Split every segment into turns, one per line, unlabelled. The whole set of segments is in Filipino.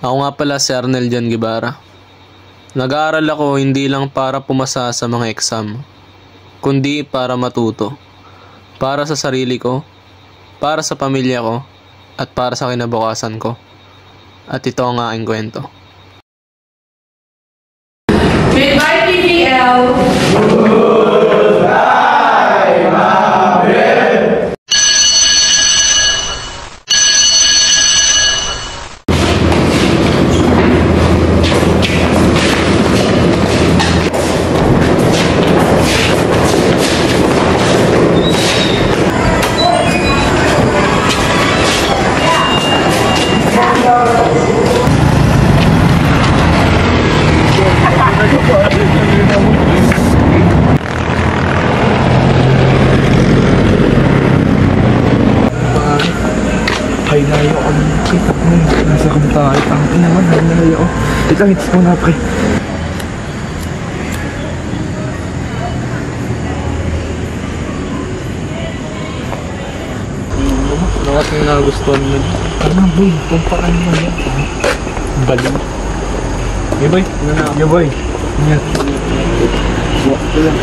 Ako nga pala si Arnel Jan Guevara. Nag-aaral ako hindi lang para pumasa sa mga exam, kundi para matuto. Para sa sarili ko, para sa pamilya ko, at para sa kinabukasan ko. At ito ang aking kwento.
Goodbye, PPL!
Ay, layo ako. Kita ko na. Nasa kong tayo. Ang inaman. Ay, layo ako. Teka, hits mo na, pre.
Ano kasi nagustuhan mo?
Ano, boy? Kumpaan mo yan.
Baliw. Hey boy, ano na ako?
Yeah, boy. Yan. Walk ko lang.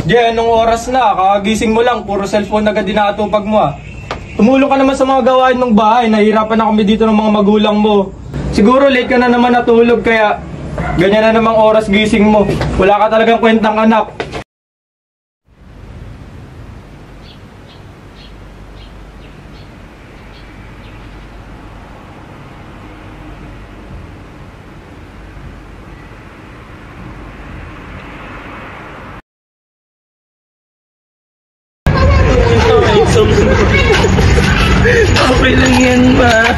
Jay, anong oras na? Kakagising mo lang, puro cellphone agad dinatupag mo ah. Tumulong ka naman sa mga gawain ng bahay, nahihirapan na kami dito ng mga magulang mo. Siguro late ka na naman natulog kaya ganyan na namang oras gising mo. Wala ka talagang kwentang anak.
Okay lang yan ba?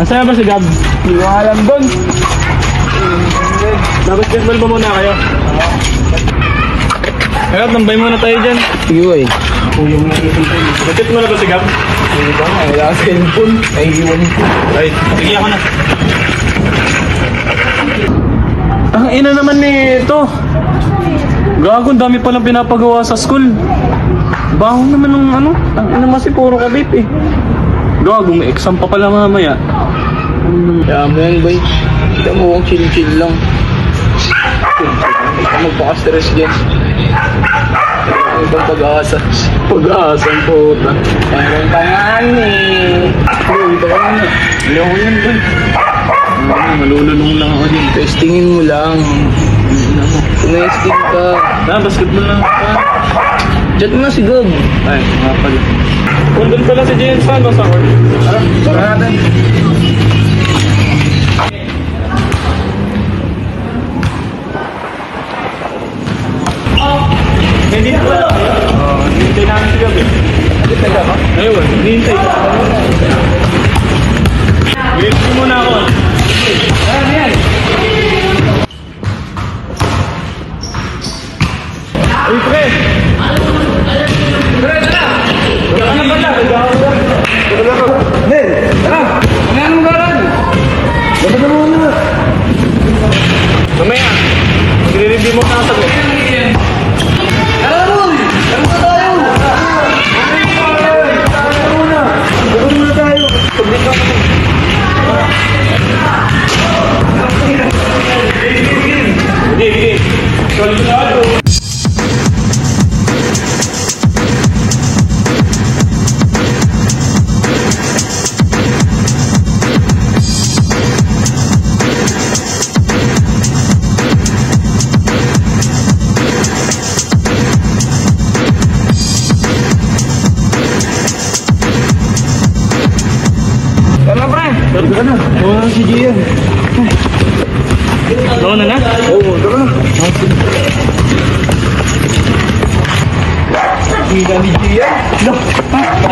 Asaya ba si Gab? Hindi ko alam doon. Basketball ba muna kayo? Kaya tambay muna tayo dyan.
Sige boy.
Bakit mo na ba si Gab?
Hindi ba nga? Wala ka cellphone. Naiiwan ko.
Ay, sige ako na. Ang ina naman nito. Gago, dami palang pinapagawa sa school. Baho naman ng ano. Ang ina kasi puro kabit eh. Gago, may exam pa pala mamaya.
Kaya mo yan, boy. Kita mo, chill-chill lang. Hindi ka magpaka-stress dyan. Ano bang pag-aasa?
Pag-aasang puta.
Parang pangaan eh. Bro, ito ka na. Ayoko yan, boy.
Malulunong lang ako din.
Testingin mo lang. Tunesting ka.
Basketball lang ka.
Chat mo na si Gab.
Ay, nga pala. Kung doon pala si James Fan, basta ako.
Tara natin.
Hindi na pala. Hintay namin si Gab eh.
Hintay ka ba?
Ayun, hintay. Wait ko muna ako. Ano yan? Uy, pre! Pre, tara! Tara na pala!
Nel! Tara! Ano mo garan? Dapat na muna!
Mamaya! Magre-review mo ang sagot.
Tara na boy! Tara na tayo! Tara muna! Tara muna tayo! Paglit ka pa!
Sige! Solisado!
Tara na! Oo, si Gian.
Doon na na?
Oo.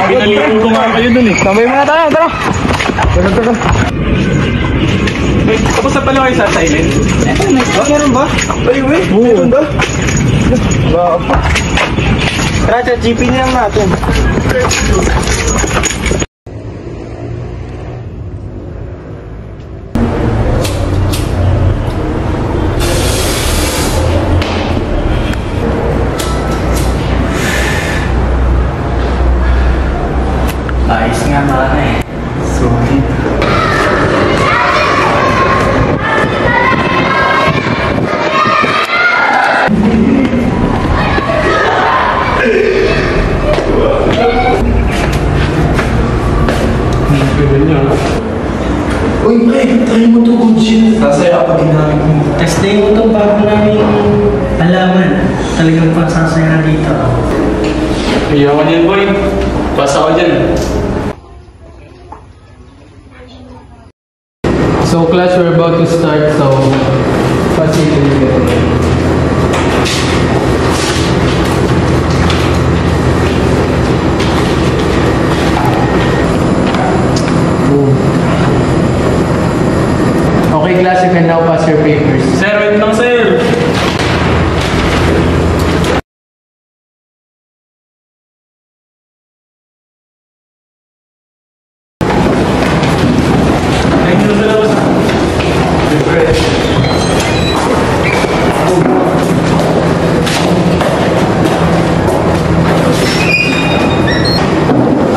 Pinalitin ko nga kayo dun eh. Sabay mo na tayo, tara. Tara.
Tapos na pala kayo sa silent? Meron ba? Ay, wait. Meron ba? Tara, chat GP niya lang natin.
Ayos nga mga eh.
Sorry. Uy, pre, try mo to good shit. Sasaya pa ginamit mo.
Test day mo itong bago namin alaman. Talagang pasasaya na dito.
Iyawan yan, boy. Pasa ko dyan. So class, we're about to start, so facilitate. Okay class, you can now pass your papers.
Sir, wait lang, sir.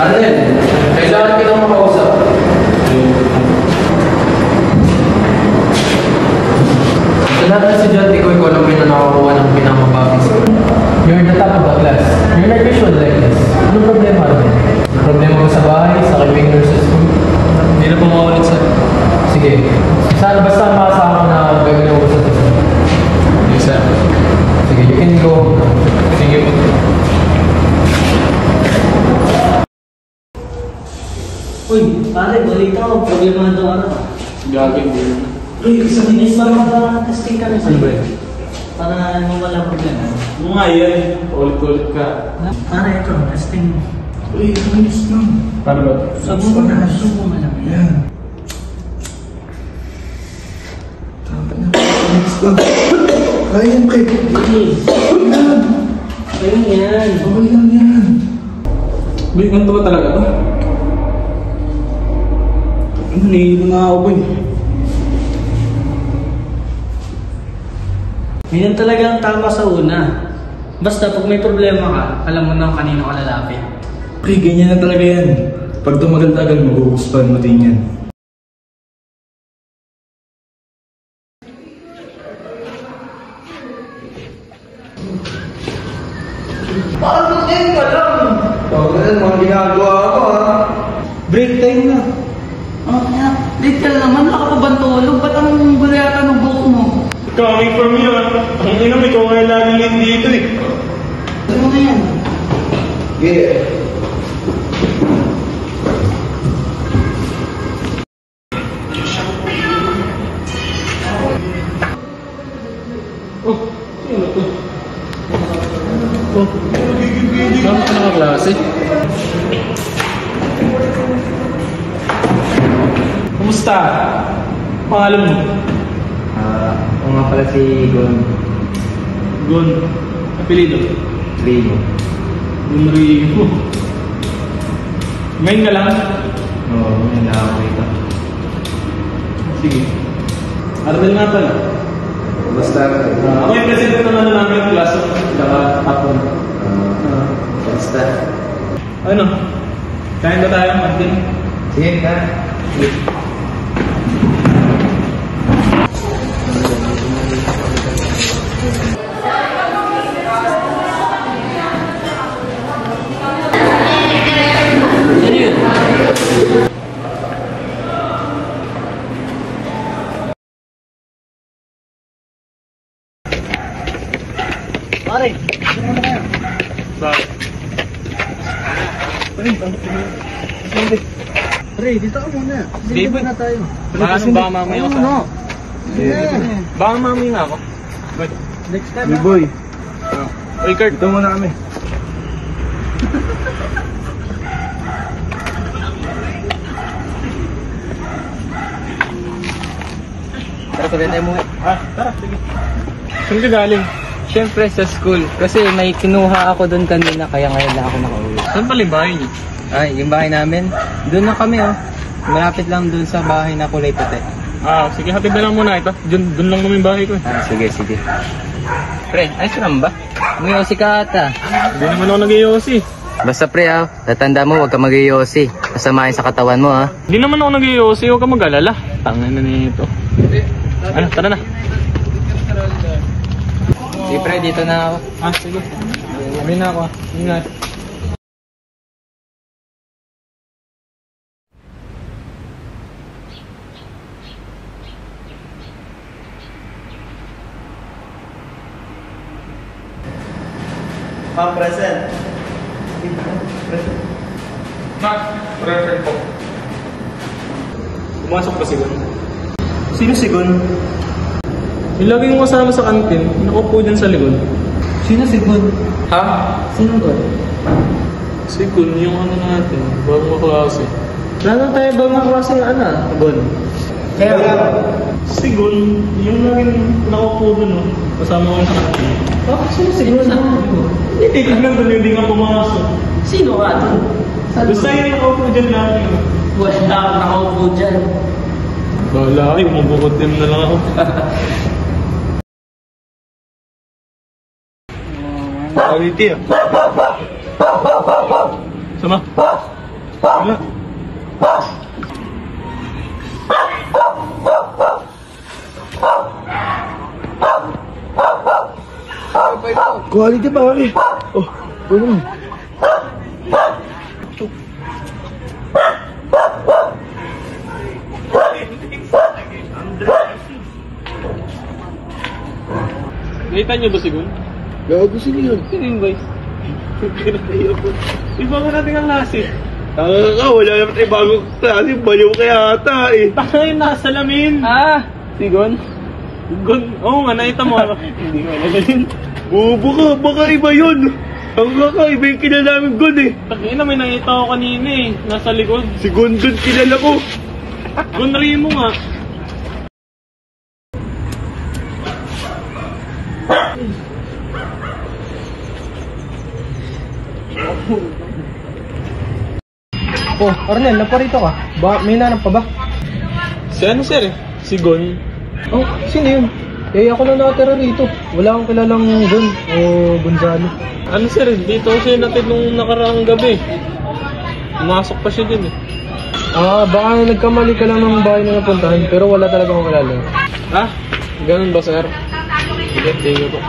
Arnel, kailangan kitang makausap. Sa lahat ng estudyante ko, ikaw lang na nakakuha ng pinamababing score. You're the top of the class. You're not usual like this. Anong problema, Arnel? Problema mo sa bahay, sa kiping nurse sa school? Hindi na po maulit sa... Sige. Sana basta makasama ko na gagawin ko sa school. Yes, sir. Sige, you can go. Sige po.
Uy, pare, balita ko. Problema na araw.
Gagawin din.
Uy, isang dinis ba mag-testing kami sa iyo? Para wala problema.
Ano nga yan? Ulit-ulit ka.
Pare, ito, testing.
Uy, ayos lang.
Paano ba?
Subo mo lang.
Yan. Tama na. Ayos lang. Kaya yan, pre.
Ayun yan.
Okay lang yan.
Uy, ganito ba talaga to? Nahihilo na ako, boy.
Ganyan talaga ang tama sa una. Basta pag may problema ka, alam mo na kung kanino ka lalapit.
Pre, ganyan na talaga yan. Pag tumagal-tagal, magugustuhan mo din yan.
Bakit mo din ka lang?
Huwag na mga ginagawa ko, ha?
Break time na.
Oh, yeah. Late ka na naman, nakakabang tulog. Ba't ang gulo yata ng buhok mo?
Coming from you, ah. Ang ina, may kung kaya lagi late dito, eh.
Ano na yan?
Yeah.
Oh, sino to? Oh, dami ka na klase.
Kumusta? Pangalan mo?
Oo nga pala si Gon
Gon. Apelido?
Rigo.
Gon Rigo. Ngayon ka lang?
Oo, may nakakita.
Sige. Arnel nga pala.
Basta,
Ako yung president ng ano namin class. Saka tapon.
basta.
Ano? Kain ba tayo, Martin?
Sige ka.
Pare, ano na kaya?
Bakit?
Pre, dito ka muna.
Dito
na tayo.
Baka mamaya ako sa...
Ano?
Baka mamaya nga ako. Good.
Next time,
B-boy.
Uy, Kurt.
Ito muna kami.
Tara, sabay tayo mo.
Tara, sige. Saan ka galing?
Siyempre sa school. Kasi may kinuha ako doon kanina kaya ngayon lang ako nakauwi.
Saan pala yung bahay niyo?
Ay, yung bahay namin. Doon na kami oh. Malapit lang doon sa bahay na kulay puti.
Sige, hatid na lang muna ito. Doon lang naman yung bahay ko.
Sige, sige. Pre, ayos lang ba? May yosi ka ata.
Hindi naman ako nag-iossi.
Basta pre tatanda mo, huwag ka mag-yosi. Masamahin sa katawan mo
Hindi naman ako nag-iossi. Huwag ka mag-alala. Tangin na nito. Ano, tara na.
Sige pre, dito na ako.
Sige. Sabi na ako. Ingat.
Present po.
Pumasok ba si Gon? Sino si Gon? Yung laging kasama sa kantin, nakaupo dyan sa likod.
Sino si Gon?
Ha?
Sino Gon?
Si Gon, yung ano natin, bagong klase.
Lalo tayo ba mga klase ng Gon?
Kaya si Gon, yung laging nakaupo dun, kasama ko sa kantin.
Sino si Gon?
Hindi, tignan doon, hindi nga pumasok.
Sino ka doon?
Basta yung nakaupo dyan lagi.
Wala akong nakaupo dyan.
Bahala kayo, mabukod din na lang ako.
Quality
Sama? Wala.
Quality pare. Oh, ano mo?
Nakita niyo ba si Gon?
Gago sino yun?
Sino yung boys? Iba nga natin ang klase.
Tanga ka, wala naman tayo bagong klase. Baliw kaya ata eh.
Tayo nasa salamin.
Si Gon?
Gon, oo nga, nakita mo. Hindi ko alam.
Bobo ka, baka iba yun. Ang ka, iba yung kilala namin Gon eh.
Takina, may nakita ko kanina nasa likod.
Si Gon kilala ko.
Gon Rimo nga.
Arnel, naparito ka. May nanap pa ba?
Si ano sir Si Gon.
Oh, sino yun? Ako na nakatira rito. Wala akong kilalang Gon o Gonzalo.
Ano sir, dito siya natin nung nakaraang gabi. Pumasok pa siya din
Baka nagkamali ka lang ng bahay na napuntahan pero wala talaga akong kilala.
Ganun ba sir? Sige, tingin ko.